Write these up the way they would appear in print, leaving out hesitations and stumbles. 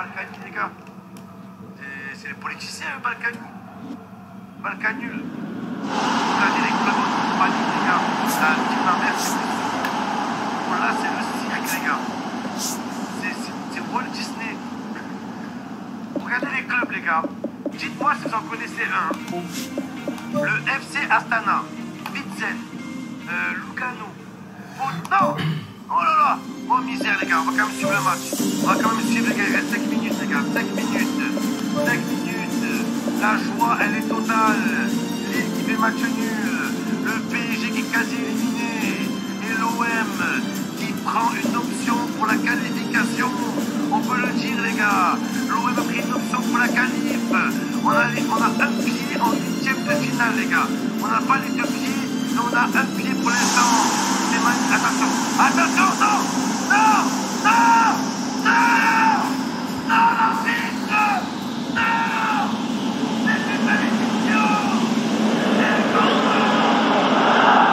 Balkany, les gars. C'est les politiciens, Balkany. Balkanul. Regardez les clubs en compagnie, les gars. La team ma mère, là, c'est le cirque, les gars. C'est Walt Disney. Regardez les clubs, les gars. Dites-moi si vous en connaissez un. Le FC Astana, Vitzel, Lugano. Non! Oh là là! Oh misère, les gars, on va quand même suivre le match. On va quand même suivre, les gars. Il reste 5 minutes, les gars. 5 minutes. 5 minutes. La joie, elle est totale. Lille qui fait match nul. Le PSG qui est quasi éliminé. Et l'OM qui prend une option pour la qualification. On peut le dire, les gars. L'OM a pris une option pour la qualif. On a un pied en 8e de finale, les gars. On n'a pas les 2 pieds, mais on a un pied pour l'instant. C'est magnifique. Attention. Attention, non! Non! Non! Non! Non, l'arbitre! Non! C'est une malédiction!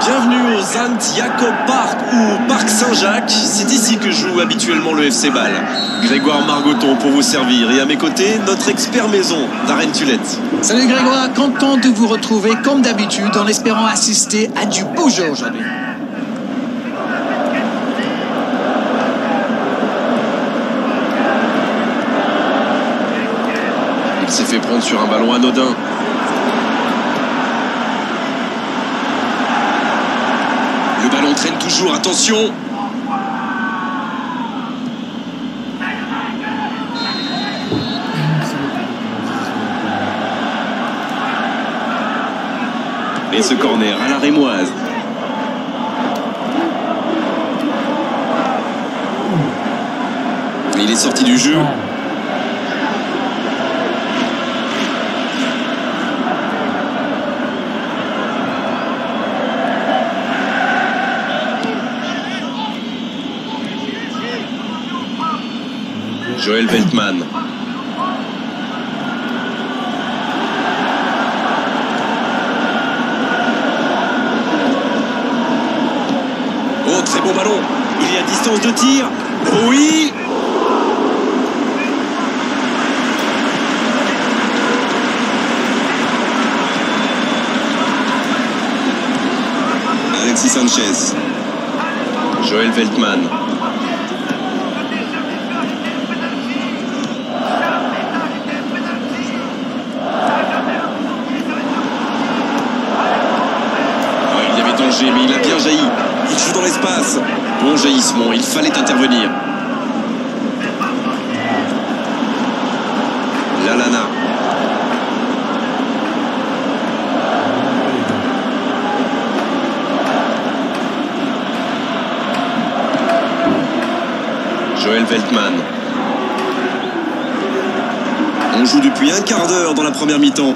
Bienvenue au St. Jacob Park ou Parc Saint-Jacques. C'est ici que joue habituellement le FC Bâle. Grégoire Margoton pour vous servir. Et à mes côtés, notre expert maison, Darren Tulette. Salut Grégoire, content de vous retrouver comme d'habitude en espérant assister à du beau jeu aujourd'hui. Il s'est fait prendre sur un ballon anodin. Le ballon traîne toujours, attention! Et ce corner à la rémoise. Il est sorti du jeu. Joël Veltman. Oh, très bon ballon. Il est à distance de tir. Oui. Alexis Sanchez. Joël Veltman. Mais il a bien jailli. Il joue dans l'espace. Bon jaillissement, il fallait intervenir. Lalana. Joël Veltman. On joue depuis un quart d'heure dans la première mi-temps.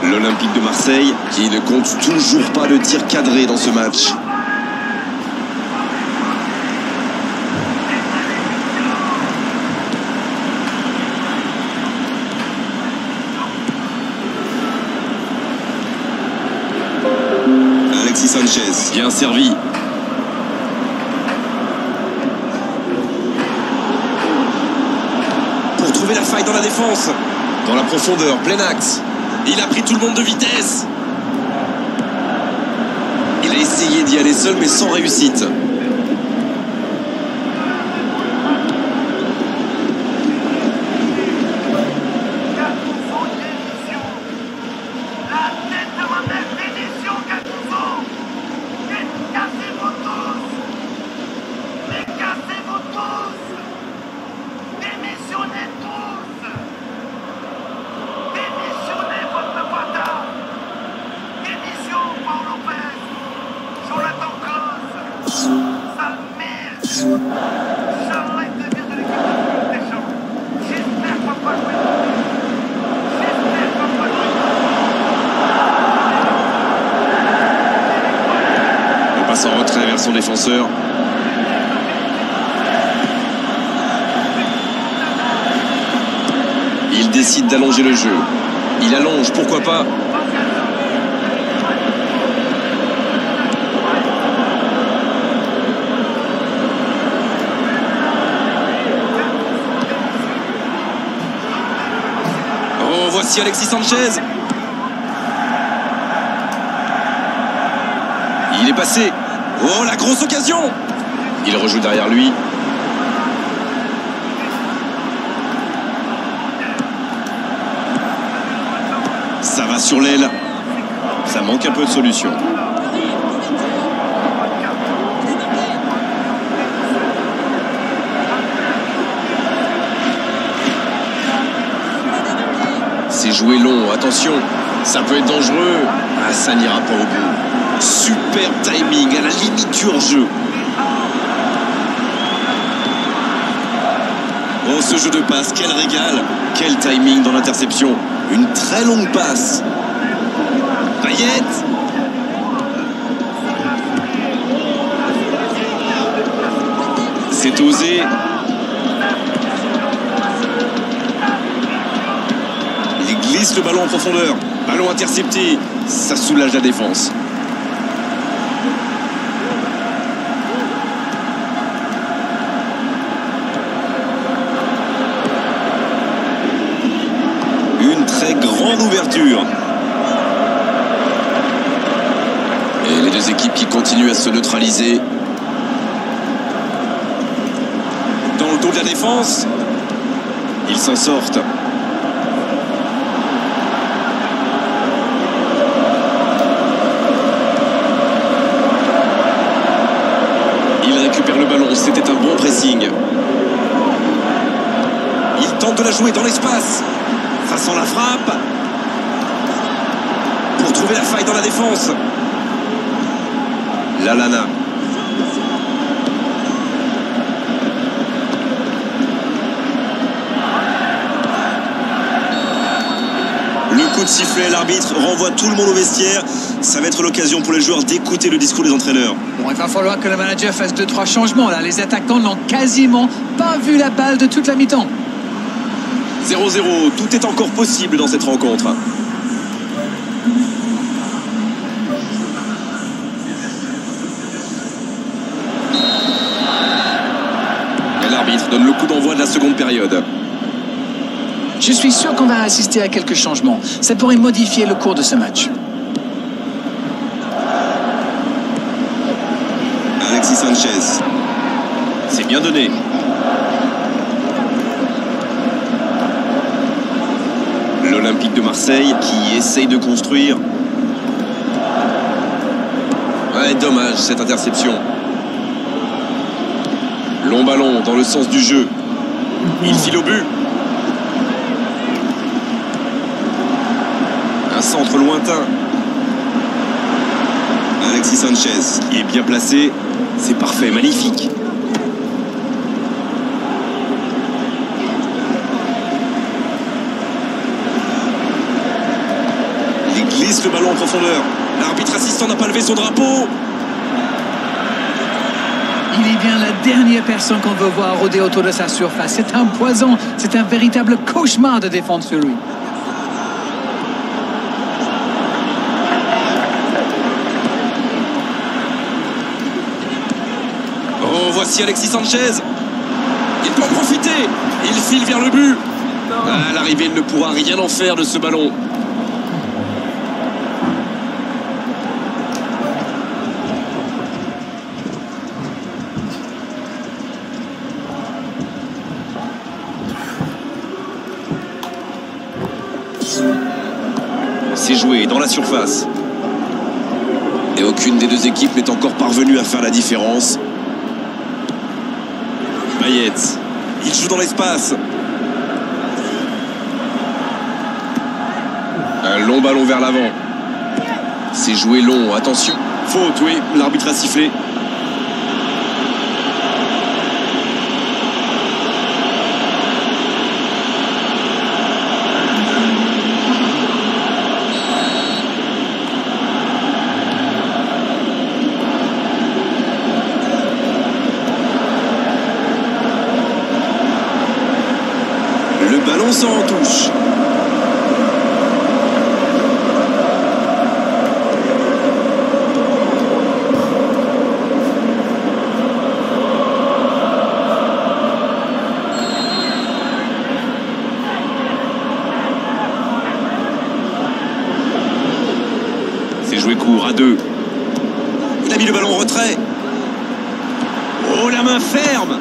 L'Olympique de Marseille qui ne compte toujours pas de tir cadré dans ce match. Alexis Sanchez, bien servi. Pour trouver la faille dans la défense. Dans la profondeur, plein axe. Il a pris tout le monde de vitesse. Il a essayé d'y aller seul mais sans réussite. En retrait vers son défenseur. Il décide d'allonger le jeu. Il allonge, pourquoi pas. voici Alexis Sanchez. Il est passé. Oh, la grosse occasion. Il rejoue derrière lui. Ça va sur l'aile. Ça manque un peu de solution. C'est joué long, attention, ça peut être dangereux. Ah, ça n'ira pas au bout. Super timing, à la limite du hors-jeu. Oh, ce jeu de passe, quel régal. Quel timing dans l'interception. Une très longue passe. Payet. C'est osé. Il glisse le ballon en profondeur. Ballon intercepté. Ça soulage la défense. Une très grande ouverture. Et les deux équipes qui continuent à se neutraliser. Dans le dos de la défense. Ils s'en sortent. Il récupère le ballon, c'était un bon pressing. Il tente de la jouer dans l'espace. Ça sent la frappe. Pour trouver la faille dans la défense. Lallana. Le coup de sifflet, l'arbitre renvoie tout le monde au vestiaire. Ça va être l'occasion pour les joueurs d'écouter le discours des entraîneurs. Bon, il va falloir que le manager fasse 2-3 changements. Là, les attaquants n'ont quasiment pas vu la balle de toute la mi-temps. 0-0, tout est encore possible dans cette rencontre. Et l'arbitre donne le coup d'envoi de la seconde période. Je suis sûr qu'on va assister à quelques changements. Ça pourrait modifier le cours de ce match. Alexis Sanchez. C'est bien donné. L'Olympique de Marseille qui essaye de construire. Ouais, dommage cette interception. Long ballon dans le sens du jeu. Il file au but. Un centre lointain. Alexis Sanchez qui est bien placé. C'est parfait, magnifique. Il glisse le ballon en profondeur. L'arbitre assistant n'a pas levé son drapeau. Il est bien la dernière personne qu'on veut voir rôder autour de sa surface. C'est un poison. C'est un véritable cauchemar de défendre sur lui. Oh, voici Alexis Sanchez. Il peut en profiter. Il file vers le but. À l'arrivée, il ne pourra rien en faire de ce ballon. C'est joué dans la surface. Et aucune des deux équipes n'est encore parvenue à faire la différence. Payet, il joue dans l'espace. Un long ballon vers l'avant. C'est joué long, attention. Faute, oui, l'arbitre a sifflé. Le ballon sort en touche. joué court à 2. Il a mis le ballon en retrait. Oh, la main ferme.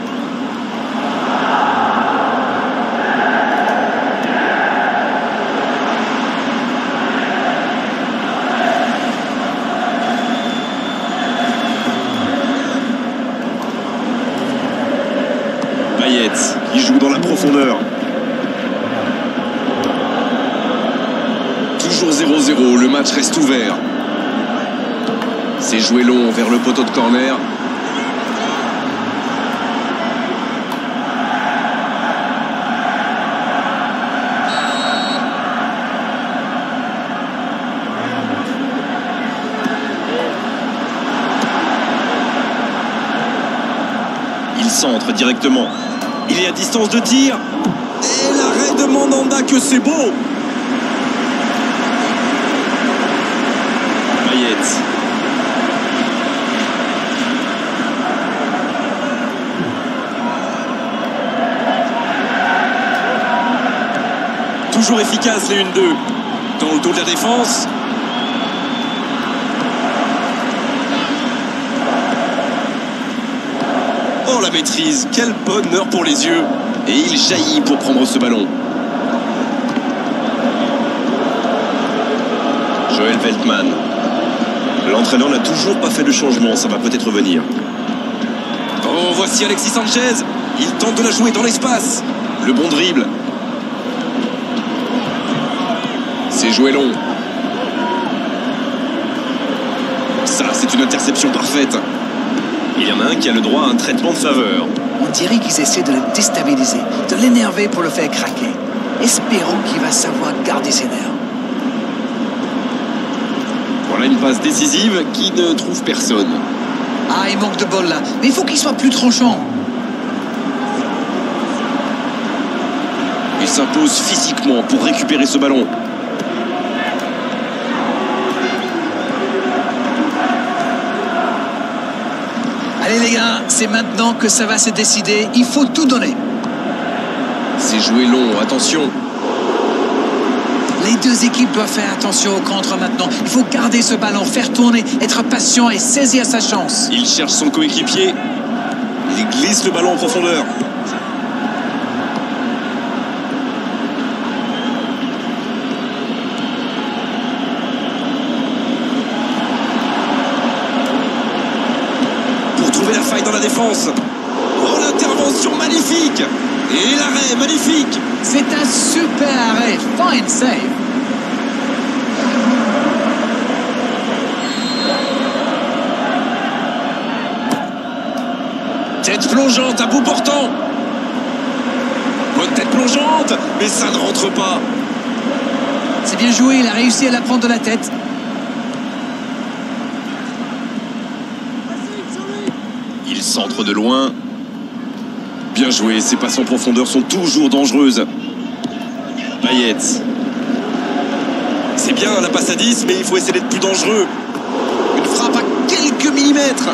Payet qui joue dans la profondeur. Toujours 0-0, le match reste ouvert. C'est joué long vers le poteau de corner. Il centre directement. Il est à distance de tir. Et l'arrêt de Mandanda, que c'est beau. Payet. Toujours efficace les 1-2. Dans le dos de la défense. Oh, la maîtrise, quel bonheur pour les yeux. Et il jaillit pour prendre ce ballon. Joël Veltman. L'entraîneur n'a toujours pas fait de changement, ça va peut-être venir. Oh, voici Alexis Sanchez. Il tente de la jouer dans l'espace. Le bon dribble. C'est joué long. Ça, c'est une interception parfaite. Il y en a un qui a le droit à un traitement de faveur. On dirait qu'ils essaient de le déstabiliser, de l'énerver pour le faire craquer. Espérons qu'il va savoir garder ses nerfs. Voilà une passe décisive qui ne trouve personne. Ah, il manque de bol là. Mais il faut qu'il soit plus tranchant. Il s'impose physiquement pour récupérer ce ballon. Allez les gars, c'est maintenant que ça va se décider. Il faut tout donner. C'est joué long, attention. Les deux équipes doivent faire attention au contre maintenant. Il faut garder ce ballon, faire tourner, être patient et saisir sa chance. Il cherche son coéquipier. Il glisse le ballon en profondeur. Pour trouver la faille dans la défense. Oh, l'intervention magnifique. Et l'arrêt magnifique. C'est un super arrêt. Fine save. Tête plongeante à bout portant. Bonne tête plongeante, mais ça ne rentre pas. C'est bien joué, il a réussi à la prendre de la tête. Il centre de loin. Bien joué, ses passes en profondeur sont toujours dangereuses. Payet. C'est bien la passe à 10, mais il faut essayer d'être plus dangereux. Une frappe à quelques millimètres.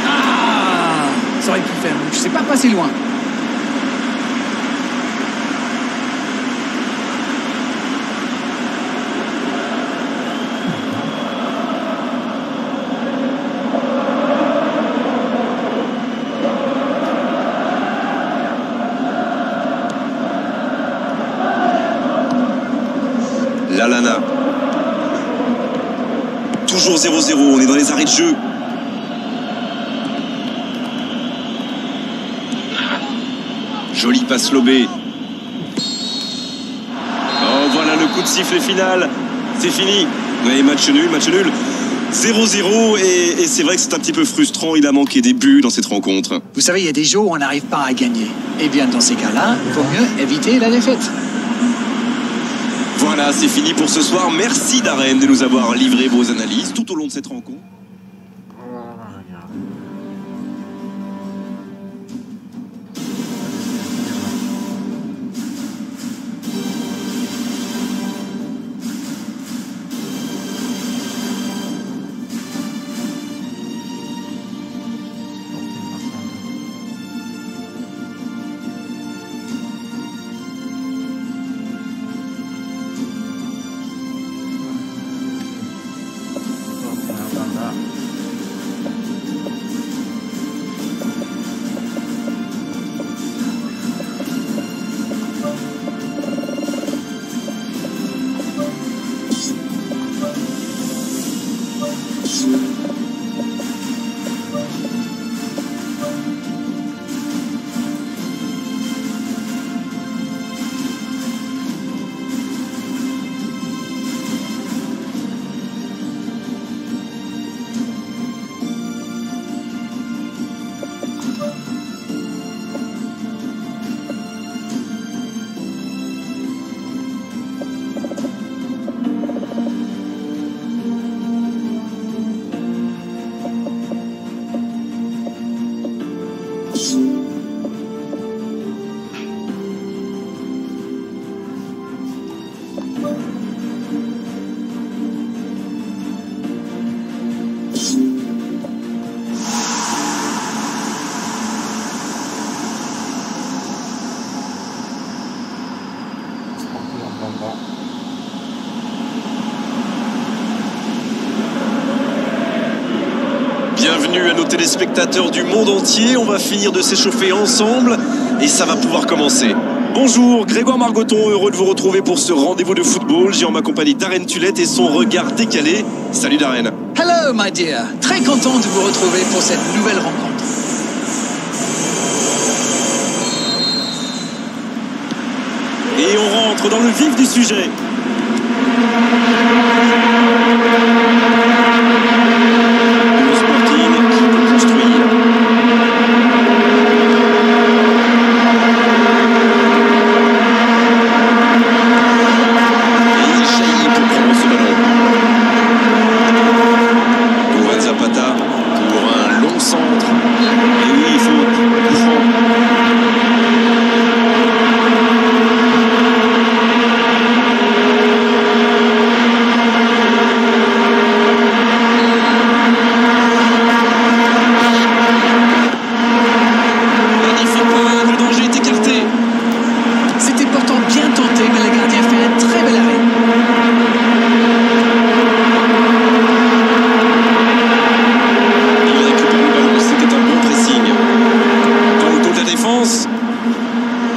Ah, ça aurait pu faire. Je ne sais pas passer loin. Lallana. Toujours 0-0, on est dans les arrêts de jeu. Jolie passe lobée. Oh, voilà le coup de sifflet final. C'est fini. Ouais, match nul, match nul. 0-0 et c'est vrai que c'est un petit peu frustrant. Il a manqué des buts dans cette rencontre. Vous savez, il y a des jours où on n'arrive pas à gagner. Eh bien, dans ces cas-là, il vaut mieux éviter la défaite. Voilà, c'est fini pour ce soir. Merci Darren de nous avoir livré vos analyses tout au long de cette rencontre. bienvenue à nos téléspectateurs du monde entier. On va finir de s'échauffer ensemble et ça va pouvoir commencer. Bonjour, Grégoire Margoton, heureux de vous retrouver pour ce rendez-vous de football. J'ai en ma compagnie Darren Tulette et son regard décalé. Salut Darren. Hello, my dear. Très content de vous retrouver pour cette nouvelle rencontre. Et on rentre dans le vif du sujet. Le Sporting qui peut construire. Et il jaillit pour prendre ce ballon. Douvan Zapata pour un long centre. Et oui, il faut coup franc.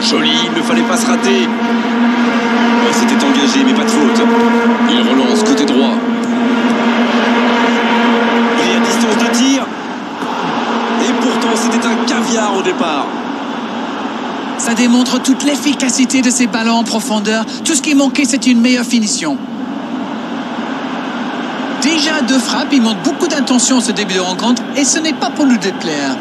Joli, il ne fallait pas se rater. Oh, c'était engagé, mais pas de faute. Il relance côté droit. Il est à distance de tir. Et pourtant, c'était un caviar au départ. Ça démontre toute l'efficacité de ces ballons en profondeur. Tout ce qui manquait, c'est une meilleure finition. Déjà 2 frappes, il montre beaucoup d'intention ce début de rencontre et ce n'est pas pour nous déplaire.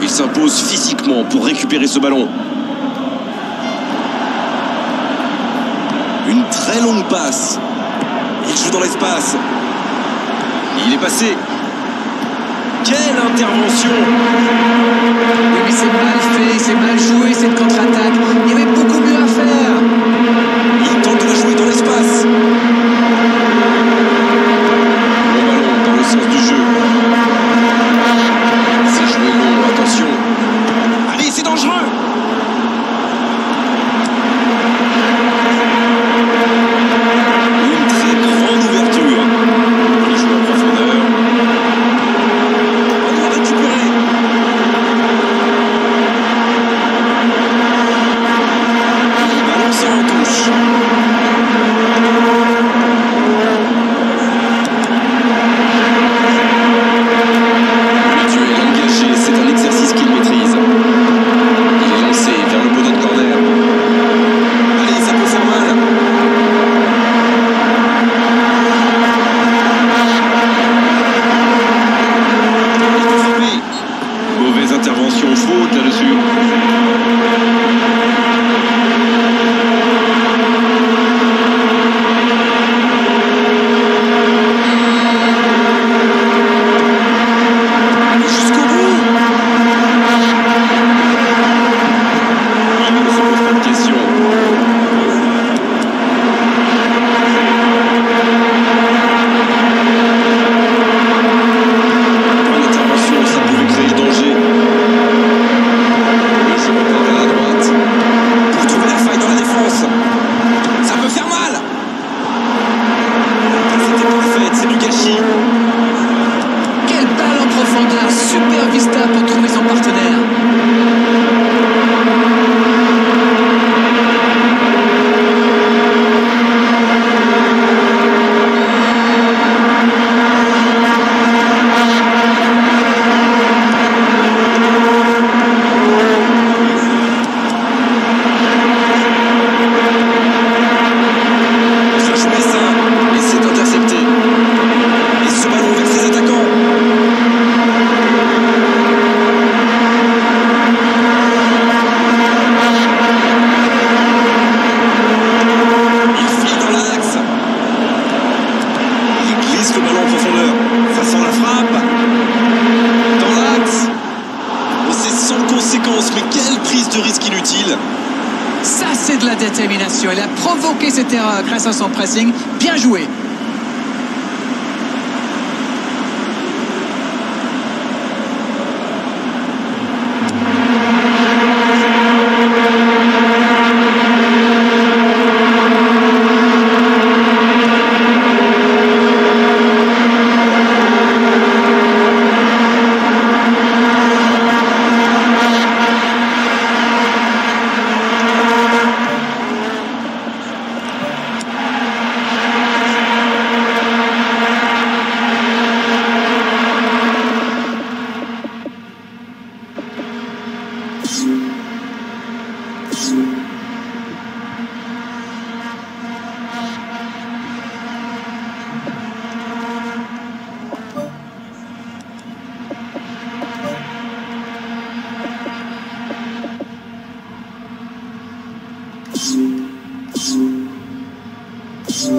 Il s'impose physiquement pour récupérer ce ballon. Une très longue passe. Il joue dans l'espace. Il est passé. Quelle intervention! Oui, mais c'est mal fait, c'est mal joué cette contre-attaque. Il y avait beaucoup mieux à faire. Il tente de la jouer dans l'espace. Le ballon dans le sens du jeu. C'est joué long, attention. Allez, c'est dangereux. Une très grande ouverture. Il joue en profondeur. On doit récupérer. quelle prise de risque inutile! Ça, c'est de la détermination. Il a provoqué cette erreur grâce à son pressing. Bien joué.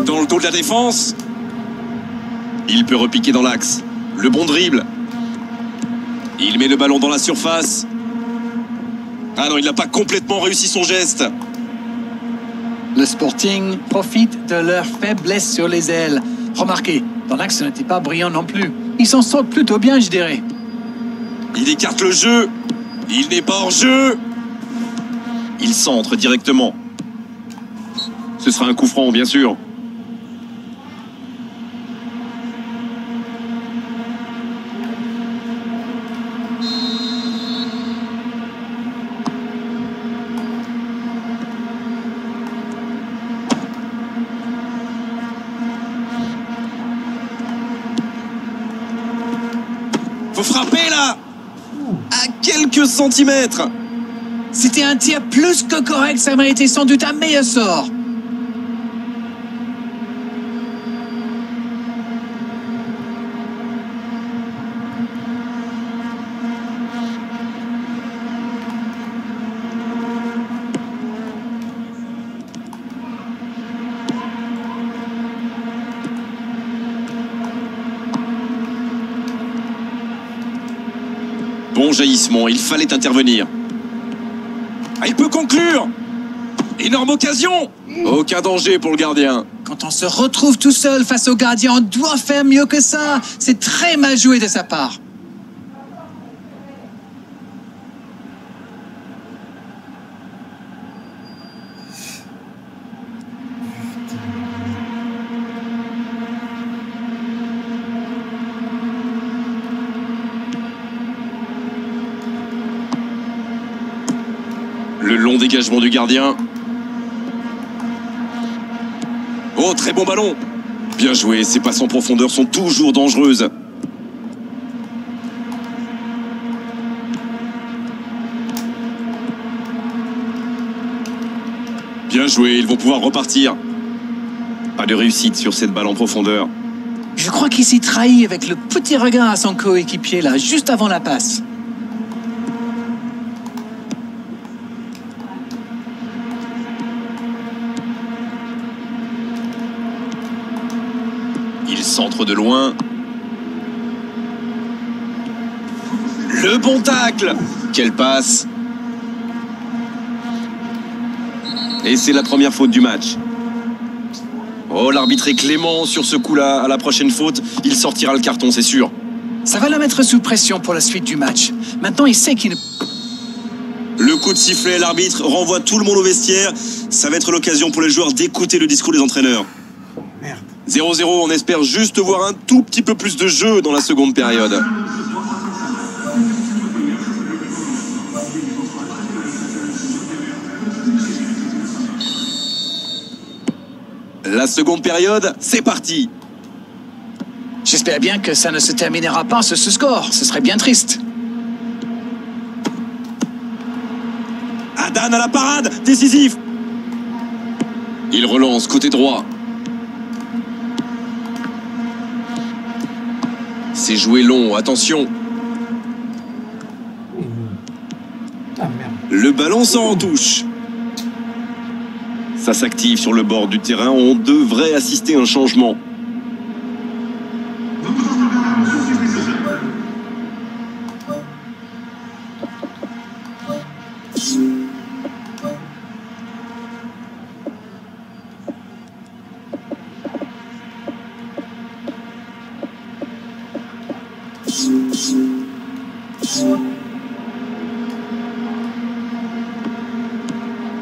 Dans le dos de la défense. Il peut repiquer dans l'axe. Le bon dribble. Il met le ballon dans la surface. Ah non, il n'a pas complètement réussi son geste. Le Sporting profite de leur faiblesse sur les ailes. Remarquez, dans l'axe, ce n'était pas brillant non plus. Ils s'en sortent plutôt bien, je dirais. Il écarte le jeu. Il n'est pas hors jeu. Il centre directement. Ce sera un coup franc, bien sûr. Faut frapper là! À quelques centimètres! C'était un tir plus que correct, ça méritait sans doute un meilleur sort. Bon jaillissement, il fallait intervenir. Ah, il peut conclure! Énorme occasion! Aucun danger pour le gardien. Quand on se retrouve tout seul face au gardien, on doit faire mieux que ça. C'est très mal joué de sa part. Le long dégagement du gardien. Oh, très bon ballon. Bien joué, ces passes en profondeur sont toujours dangereuses. Bien joué, ils vont pouvoir repartir. Pas de réussite sur cette balle en profondeur. Je crois qu'il s'est trahi avec le petit regard à son coéquipier là, juste avant la passe. Il centre de loin. Le bon tacle. Quelle passe. Et c'est la première faute du match. Oh, l'arbitre est clément sur ce coup-là. À la prochaine faute, il sortira le carton, c'est sûr. Ça va le mettre sous pression pour la suite du match. Maintenant, il sait qu'il ne... Le coup de sifflet, l'arbitre renvoie tout le monde au vestiaire. Ça va être l'occasion pour les joueurs d'écouter le discours des entraîneurs. 0-0, on espère juste voir un tout petit peu plus de jeu dans la seconde période. La seconde période, c'est parti. J'espère bien que ça ne se terminera pas sur ce score. Ce serait bien triste. Adan à la parade, décisif. Il relance côté droit. C'est joué long, attention. Le ballon s'en en touche. Ça s'active sur le bord du terrain. On devrait assister à un changement.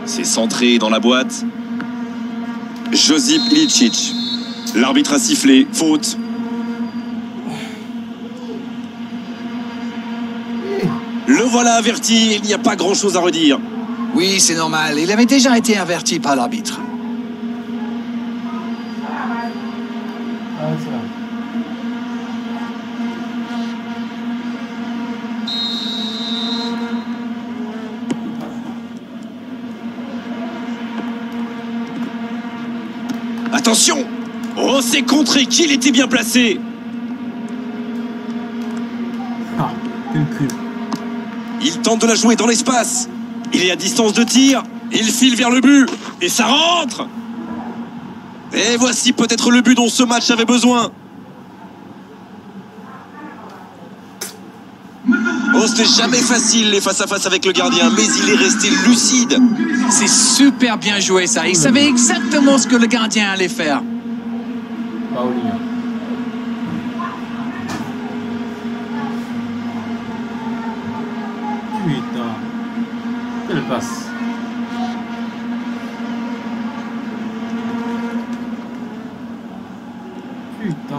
C'est centré dans la boîte. Josip Ilicic. L'arbitre a sifflé. Faute. Le voilà averti. Il n'y a pas grand-chose à redire. Oui, c'est normal. Il avait déjà été averti par l'arbitre. Attention! Oh, c'est contré qu'il était bien placé! Il tente de la jouer dans l'espace. Il est à distance de tir. Il file vers le but. Et ça rentre! Et voici peut-être le but dont ce match avait besoin. Oh, ce n'est jamais facile les face-à-face avec le gardien, mais il est resté lucide. C'est super bien joué, ça. Il savait exactement ce que le gardien allait faire. Paulinho. Putain. Quelle passe. Putain.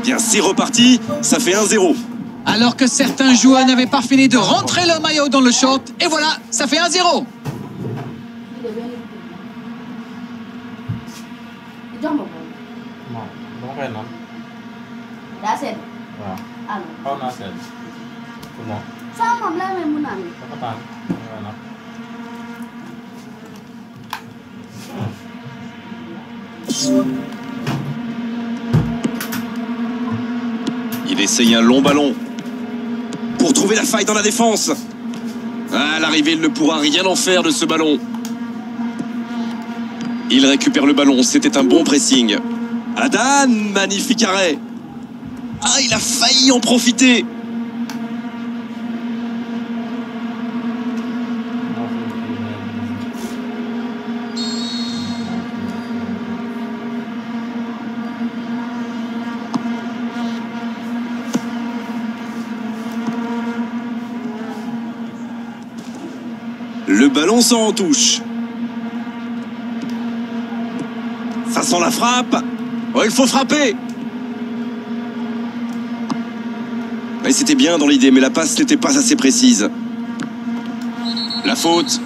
Bien, c'est reparti, ça fait 1-0. Alors que certains joueurs n'avaient pas fini de rentrer leur maillot dans le short. Et voilà, ça fait 1-0. Không quen lắm. Đã xiên. Vâng. À, Không nào sẽ. Đúng không? sao mà lên mày muốn ăn? Các bạn. Không quen lắm. Il essaye un long ballon pour trouver la faille dans la défense. À l'arrivée, il ne pourra rien en faire de ce ballon. Il récupère le ballon, c'était un bon pressing. Adan, magnifique arrêt. Ah, il a failli en profiter. Le ballon s'en touche. Ça sent la frappe. Oh, il faut frapper. Et c'était bien dans l'idée, mais la passe n'était pas assez précise. La faute.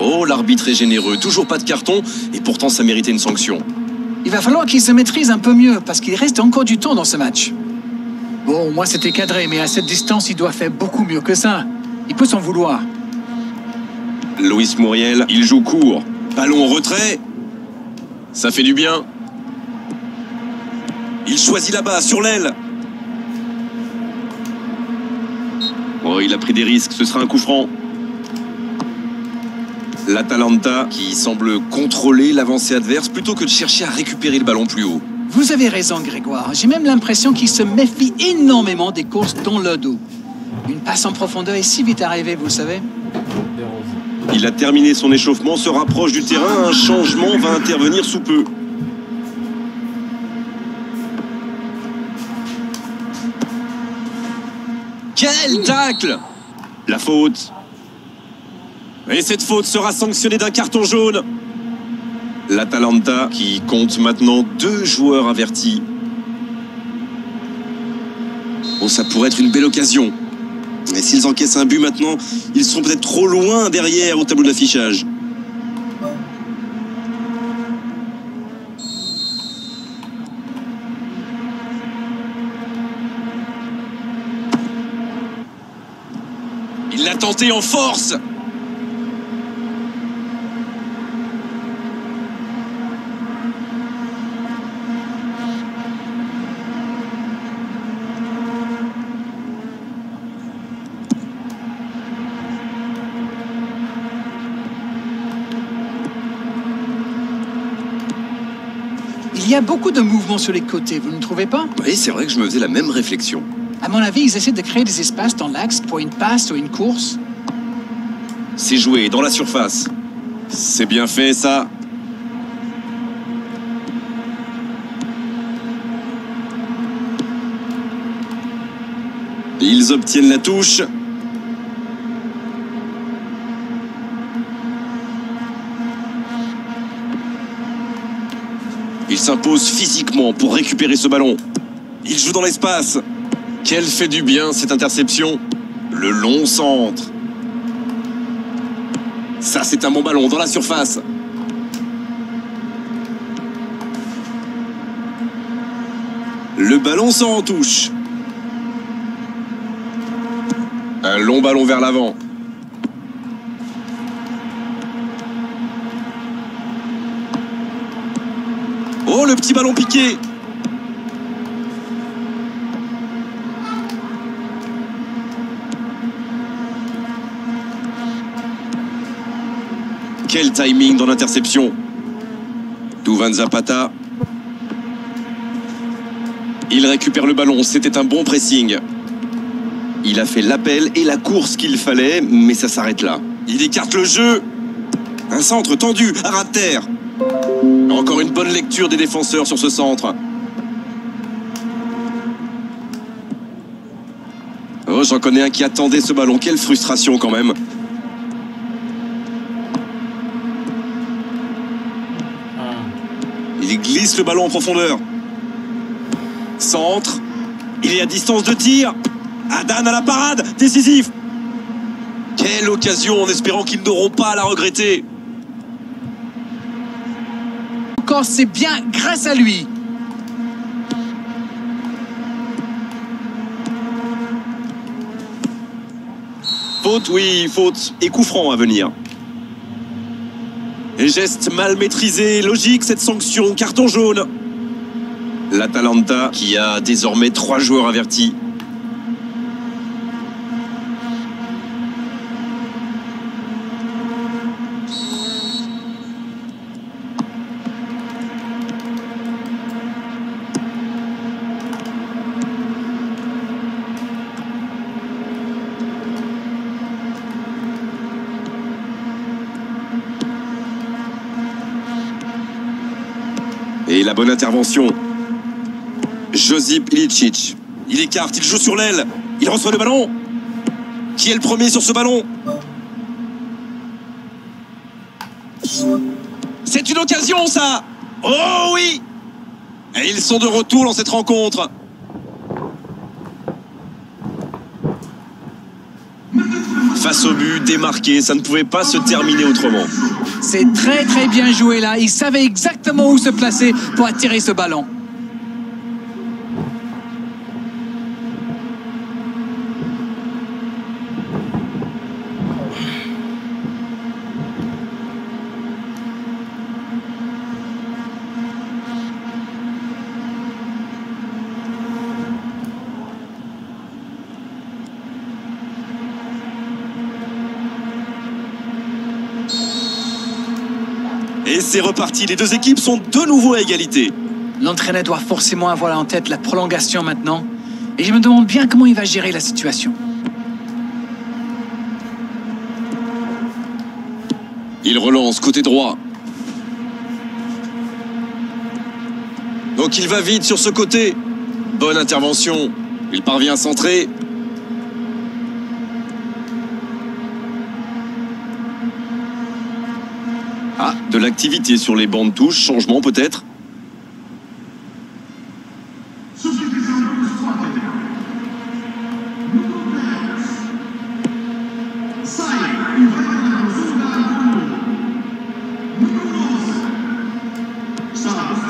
Oh, l'arbitre est généreux. Toujours pas de carton, et pourtant ça méritait une sanction. Il va falloir qu'il se maîtrise un peu mieux, parce qu'il reste encore du temps dans ce match. Bon, moi c'était cadré, mais à cette distance, il doit faire beaucoup mieux que ça. Il peut s'en vouloir. Luis Muriel, il joue court. Ballon en retrait. Ça fait du bien. Il choisit là-bas, sur l'aile. Oh, il a pris des risques, ce sera un coup franc. L'Atalanta qui semble contrôler l'avancée adverse plutôt que de chercher à récupérer le ballon plus haut. Vous avez raison, Grégoire. J'ai même l'impression qu'il se méfie énormément des courses dans le dos. Une passe en profondeur est si vite arrivée, vous le savez. Il a terminé son échauffement, se rapproche du terrain. Un changement va intervenir sous peu. Quel tacle! La faute. Et cette faute sera sanctionnée d'un carton jaune. L'Atalanta qui compte maintenant 2 joueurs avertis. Oh, ça pourrait être une belle occasion. Et s'ils encaissent un but maintenant, ils seront peut-être trop loin derrière au tableau d'affichage. Il l'a tenté en force. y a beaucoup de mouvements sur les côtés, vous ne trouvez pas? Oui, c'est vrai que je me faisais la même réflexion. À mon avis, ils essaient de créer des espaces dans l'axe pour une passe ou une course. C'est joué dans la surface. C'est bien fait, ça. Ils obtiennent la touche. Il s'impose physiquement pour récupérer ce ballon. Il joue dans l'espace. Quelle fait du bien cette interception. Le long centre. Ça, c'est un bon ballon dans la surface. Le ballon sort en touche. Un long ballon vers l'avant. Oh, le petit ballon piqué. Quel timing dans l'interception. Duván Zapata. Il récupère le ballon, c'était un bon pressing. Il a fait l'appel et la course qu'il fallait, mais ça s'arrête là. Il écarte le jeu. Un centre tendu, à ras de terre. Encore une bonne lecture des défenseurs sur ce centre. Oh, j'en connais un qui attendait ce ballon. Quelle frustration quand même. Il glisse le ballon en profondeur. Centre. Il est à distance de tir. Adan à la parade. Décisif. Quelle occasion, en espérant qu'ils n'auront pas à la regretter. Encore, c'est bien grâce à lui. Faute, oui, faute. Et coup franc à venir. Et geste mal maîtrisé, logique cette sanction, carton jaune. L'Atalanta qui a désormais 3 joueurs avertis. Et la bonne intervention. Josip Ilicic. Il écarte, il joue sur l'aile. Il reçoit le ballon. Qui est le premier sur ce ballon? C'est une occasion, ça. Oh oui. Et ils sont de retour dans cette rencontre. Face au but, démarqué, ça ne pouvait pas se terminer autrement. C'est très très bien joué là. Il savait exactement où se placer pour attirer ce ballon. Et c'est reparti, les deux équipes sont de nouveau à égalité. L'entraîneur doit forcément avoir en tête la prolongation maintenant. Et je me demande bien comment il va gérer la situation. Il relance côté droit. Donc il va vite sur ce côté. Bonne intervention. Il parvient à centrer. Ah, de l'activité sur les bancs de touche. Changement peut-être.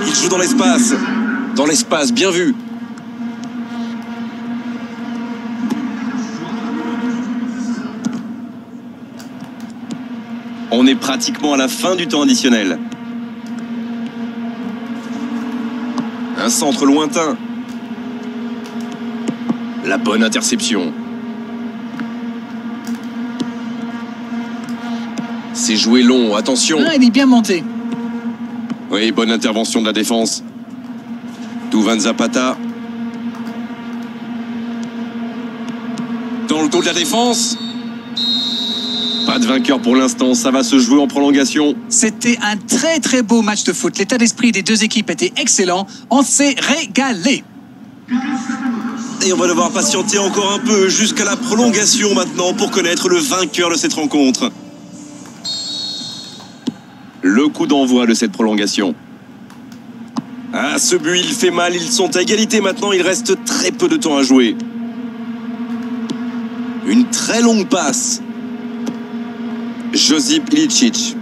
Il joue dans l'espace. Dans l'espace, bien vu. On est pratiquement à la fin du temps additionnel. Un centre lointain. La bonne interception. C'est joué long, attention. Ah, il est bien monté. Oui, bonne intervention de la défense. Duvin Zapata. Dans le dos de la défense. Pas de vainqueur pour l'instant, ça va se jouer en prolongation. C'était un très très beau match de foot. L'état d'esprit des deux équipes était excellent. On s'est régalé. Et on va devoir patienter encore un peu jusqu'à la prolongation maintenant pour connaître le vainqueur de cette rencontre. Le coup d'envoi de cette prolongation. Ah, ce but, il fait mal. Ils sont à égalité maintenant. Il reste très peu de temps à jouer. Une très longue passe. Josip Ilicic.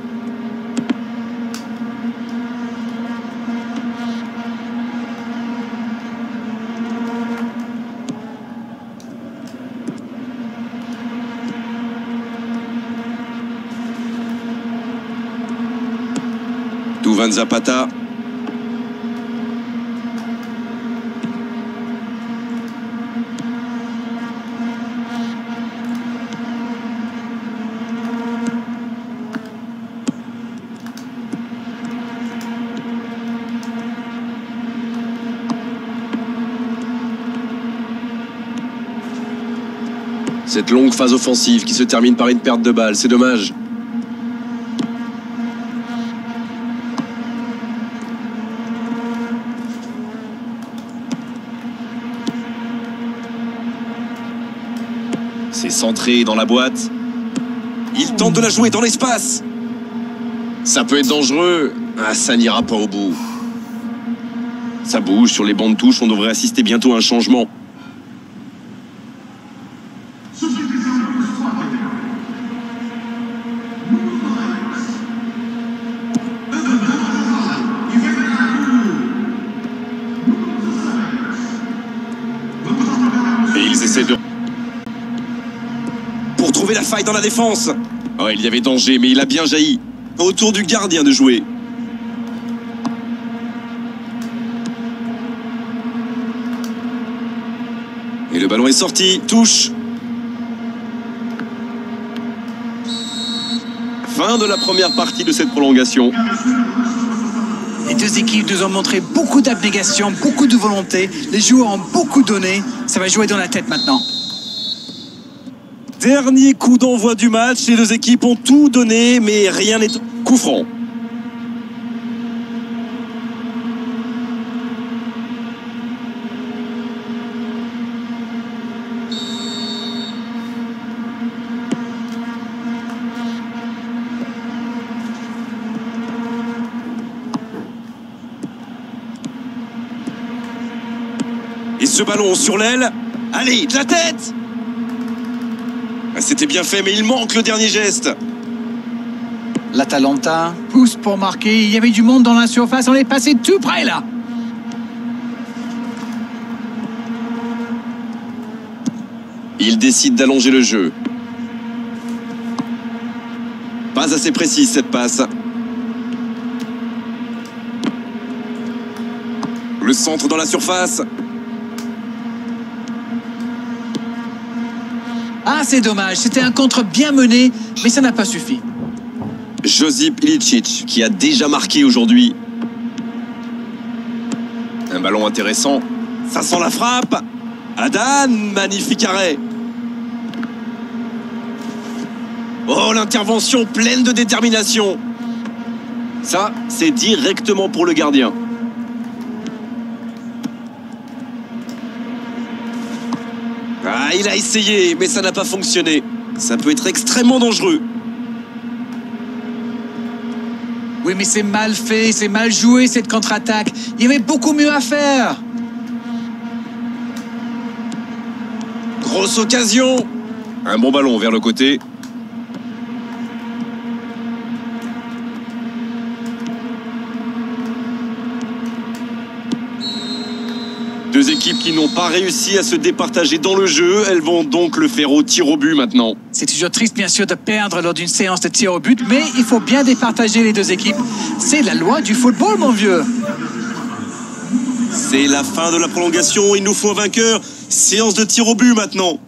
Duvin Zapata. Cette longue phase offensive qui se termine par une perte de balle, c'est dommage. C'est centré dans la boîte. Il tente de la jouer dans l'espace. Ça peut être dangereux. Ah, ça n'ira pas au bout. Ça bouge sur les bancs de touche, on devrait assister bientôt à un changement. Et ils essaient de... pour trouver la faille dans la défense. Oh, il y avait danger, mais il a bien jailli. Autour du gardien de jouer. Et le ballon est sorti. Touche. Fin de la première partie de cette prolongation. Les deux équipes nous ont montré beaucoup d'abnégation, beaucoup de volonté. Les joueurs ont beaucoup donné. Ça va jouer dans la tête maintenant. Dernier coup d'envoi du match. Les deux équipes ont tout donné, mais rien n'est... Coup franc. Et ce ballon sur l'aile. Allez, de la tête! C'était bien fait, mais il manque le dernier geste. L'Atalanta pousse pour marquer. Il y avait du monde dans la surface. On est passé tout près là. Il décide d'allonger le jeu. Pas assez précise cette passe. Le centre dans la surface. Ah, c'est dommage. C'était un contre bien mené, mais ça n'a pas suffi. Josip Ilicic, qui a déjà marqué aujourd'hui. Un ballon intéressant. Ça sent la frappe. Adan, magnifique arrêt. Oh, l'intervention pleine de détermination. Ça, c'est directement pour le gardien. Ah, il a essayé, mais ça n'a pas fonctionné. Ça peut être extrêmement dangereux. Oui, mais c'est mal fait, c'est mal joué cette contre-attaque. Il y avait beaucoup mieux à faire. Grosse occasion. Un bon ballon vers le côté. Deux équipes qui n'ont pas réussi à se départager dans le jeu. Elles vont donc le faire au tir au but maintenant. C'est toujours triste, bien sûr, de perdre lors d'une séance de tir au but, mais il faut bien départager les deux équipes. C'est la loi du football, mon vieux. C'est la fin de la prolongation. Il nous faut un vainqueur. Séance de tir au but maintenant.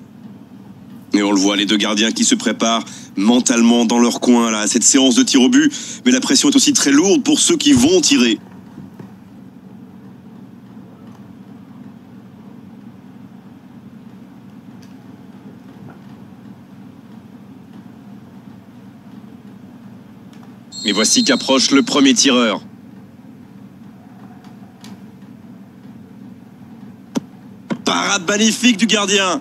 Et on le voit, les deux gardiens qui se préparent mentalement dans leur coin là, à cette séance de tir au but. Mais la pression est aussi très lourde pour ceux qui vont tirer. Et voici qu'approche le premier tireur. Parade magnifique du gardien.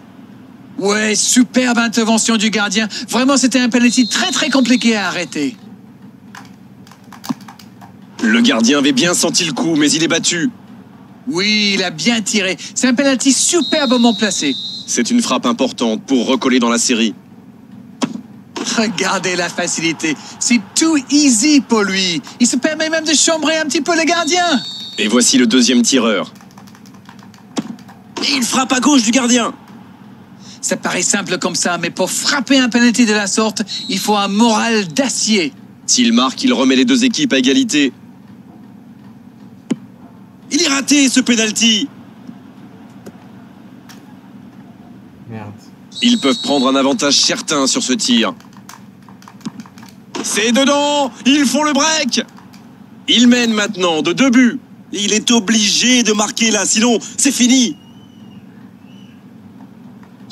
Ouais, superbe intervention du gardien. Vraiment, c'était un penalty très compliqué à arrêter. Le gardien avait bien senti le coup, mais il est battu. Oui, il a bien tiré. C'est un penalty superbement placé. C'est une frappe importante pour recoller dans la série. Regardez la facilité. C'est too easy pour lui. Il se permet même de chambrer un petit peu le gardien. Et voici le deuxième tireur. Et il frappe à gauche du gardien. Ça paraît simple comme ça, mais pour frapper un penalty de la sorte, il faut un moral d'acier. S'il marque, il remet les deux équipes à égalité. Il est raté, ce penalty. Merde. Ils peuvent prendre un avantage certain sur ce tir. C'est dedans. Ils font le break. Ils mènent maintenant de 2 buts. Il est obligé de marquer là, sinon c'est fini.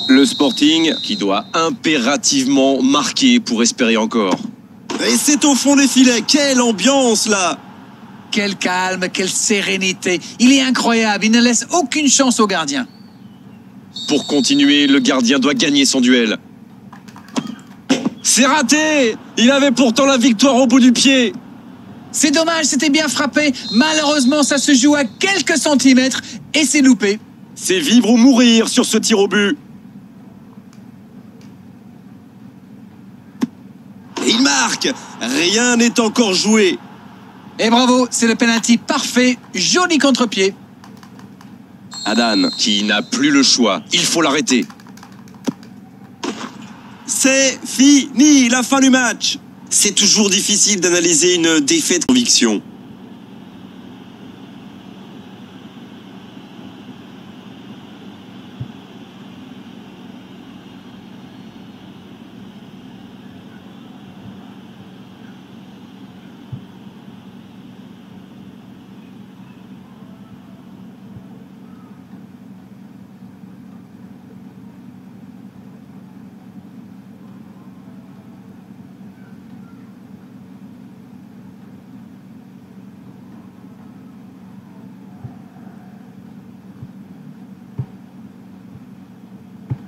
Le Sporting qui doit impérativement marquer pour espérer encore. Et c'est au fond des filets. Quelle ambiance là! Quel calme, quelle sérénité. Il est incroyable, il ne laisse aucune chance au gardien. Pour continuer, le gardien doit gagner son duel. C'est raté! Il avait pourtant la victoire au bout du pied. C'est dommage, c'était bien frappé. Malheureusement, ça se joue à quelques centimètres et c'est loupé. C'est vivre ou mourir sur ce tir au but. Il marque! Rien n'est encore joué. Et bravo, c'est le penalty parfait. Joli contre-pied. Adan, qui n'a plus le choix. Il faut l'arrêter. C'est fini, la fin du match. C'est toujours difficile d'analyser une défaite de conviction.